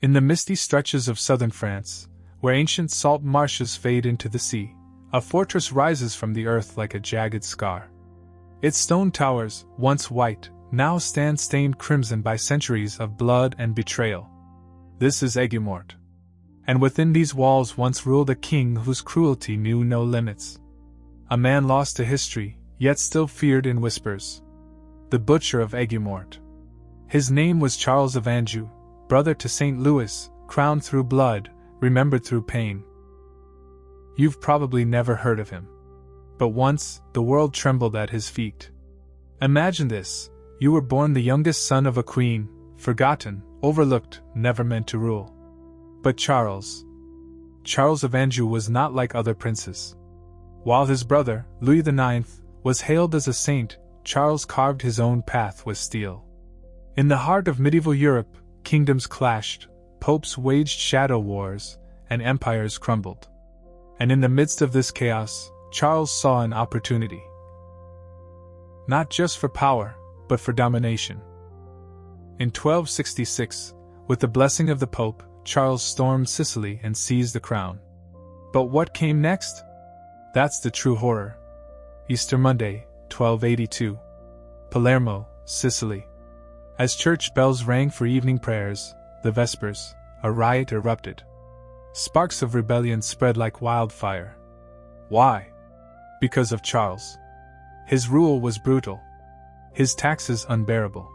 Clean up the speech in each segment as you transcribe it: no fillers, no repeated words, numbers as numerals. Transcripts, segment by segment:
In the misty stretches of southern France, where ancient salt marshes fade into the sea, a fortress rises from the earth like a jagged scar. Its stone towers, once white, now stand stained crimson by centuries of blood and betrayal. This is Aigues-Mortes. And within these walls once ruled a king whose cruelty knew no limits. A man lost to history, yet still feared in whispers. The Butcher of Aigues-Mortes. His name was Charles of Anjou, brother to St. Louis, crowned through blood, remembered through pain. You've probably never heard of him. But once, the world trembled at his feet. Imagine this: you were born the youngest son of a queen, forgotten, overlooked, never meant to rule. But Charles of Anjou was not like other princes. While his brother, Louis IX, was hailed as a saint, Charles carved his own path with steel. In the heart of medieval Europe, kingdoms clashed, popes waged shadow wars, and empires crumbled. And in the midst of this chaos, Charles saw an opportunity. Not just for power, but for domination. In 1266, with the blessing of the Pope, Charles stormed Sicily and seized the crown. But what came next? That's the true horror. Easter Monday, 1282. Palermo, Sicily. As church bells rang for evening prayers, the Vespers, a riot erupted. Sparks of rebellion spread like wildfire. Why? Because of Charles. His rule was brutal. His taxes unbearable.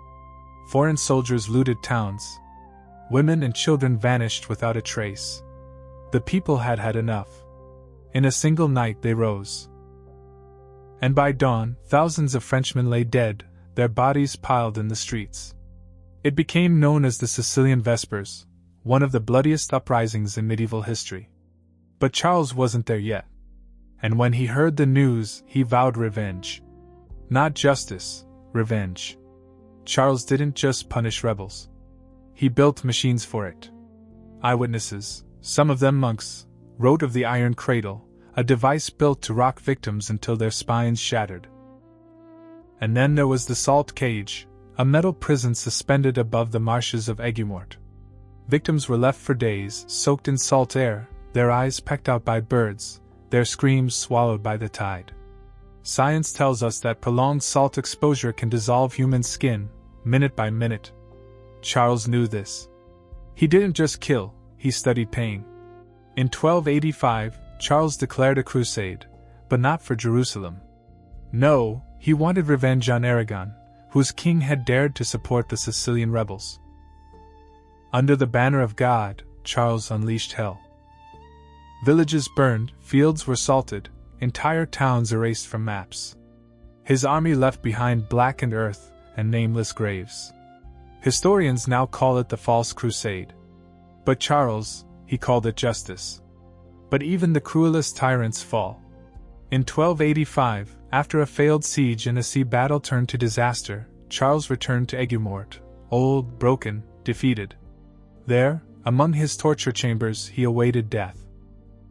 Foreign soldiers looted towns. Women and children vanished without a trace. The people had had enough. In a single night they rose. And by dawn, thousands of Frenchmen lay dead, their bodies piled in the streets. It became known as the Sicilian Vespers, one of the bloodiest uprisings in medieval history. But Charles wasn't there yet. And when he heard the news, he vowed revenge. Not justice, revenge. Charles didn't just punish rebels. He built machines for it. Eyewitnesses, some of them monks, wrote of the iron cradle, a device built to rock victims until their spines shattered. And then there was the salt cage, a metal prison suspended above the marshes of Aigues-Mortes. Victims were left for days, soaked in salt air, their eyes pecked out by birds, their screams swallowed by the tide. Science tells us that prolonged salt exposure can dissolve human skin, minute by minute. Charles knew this. He didn't just kill, he studied pain. In 1285, Charles declared a crusade, but not for Jerusalem. No, he wanted revenge on Aragon, whose king had dared to support the Sicilian rebels. Under the banner of God, Charles unleashed hell. Villages burned, fields were salted, entire towns erased from maps. His army left behind blackened earth and nameless graves. Historians now call it the False Crusade. But Charles, he called it justice. But even the cruelest tyrants fall. In 1285, after a failed siege and a sea battle turned to disaster, Charles returned to Aigues-Mortes, old, broken, defeated. There, among his torture chambers, he awaited death.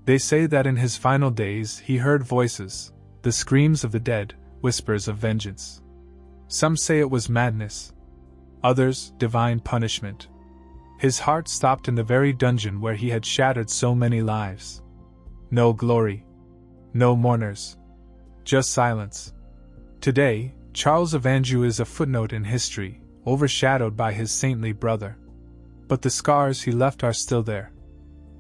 They say that in his final days he heard voices, the screams of the dead, whispers of vengeance. Some say it was madness. Others, divine punishment. His heart stopped in the very dungeon where he had shattered so many lives. No glory. No mourners. Just silence. Today, Charles of Anjou is a footnote in history, overshadowed by his saintly brother. But the scars he left are still there.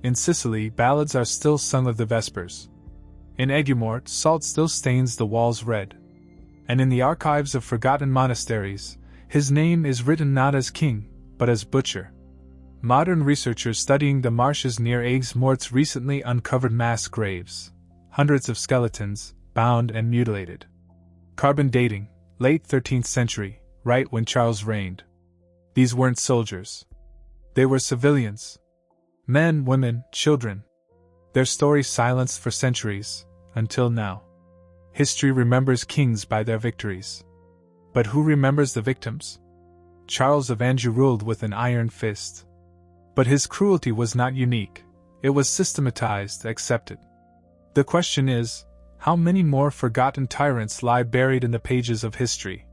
In Sicily, ballads are still sung of the Vespers. In Aigues-Mortes, salt still stains the walls red. And in the archives of forgotten monasteries, his name is written not as king, but as butcher. Modern researchers studying the marshes near Aigues-Mortes recently uncovered mass graves, hundreds of skeletons, bound and mutilated. Carbon dating, late 13th century, right when Charles reigned. These weren't soldiers. They were civilians. Men, women, children. Their stories silenced for centuries, until now. History remembers kings by their victories. But who remembers the victims? Charles of Anjou ruled with an iron fist. But his cruelty was not unique. It was systematized, accepted. The question is, how many more forgotten tyrants lie buried in the pages of history?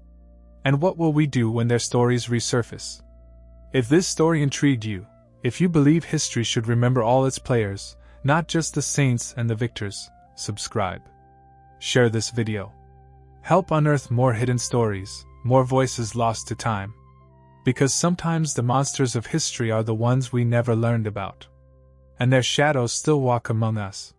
And what will we do when their stories resurface? If this story intrigued you, If you believe history should remember all its players, not just the saints and the victors, subscribe. Share this video. Help unearth more hidden stories, more voices lost to time. Because sometimes the monsters of history are the ones we never learned about. And their shadows still walk among us.